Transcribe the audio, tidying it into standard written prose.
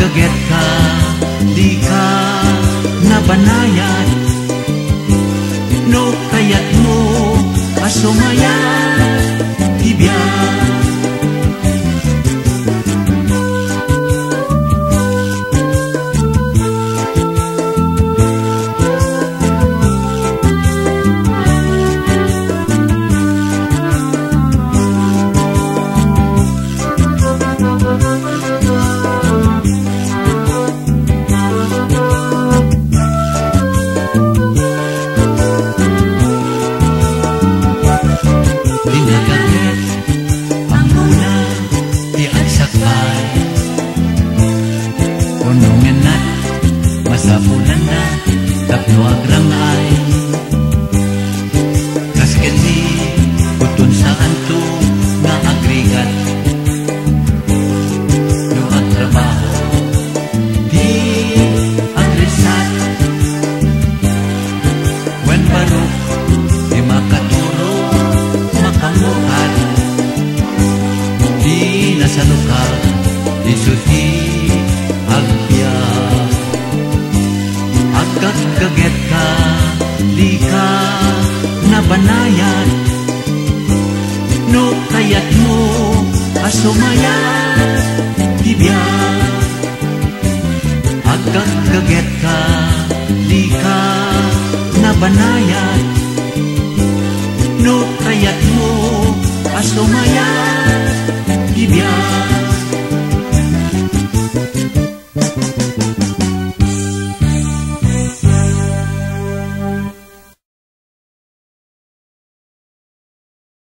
kaget ka, di ka nabanayad. No kayat mo asumaya tibiyag. Masapunan na tapno agrangay kasken di utun saan to nga agregat no ang trabaho di agresat wen barok di makaturo makamuhat di nasalukal di suti agbiyak. Agkat kaget ka, di ka nabanayad. No kayat mo asumaya tibiyag. Agkat kaget ka, di ka nabanayad.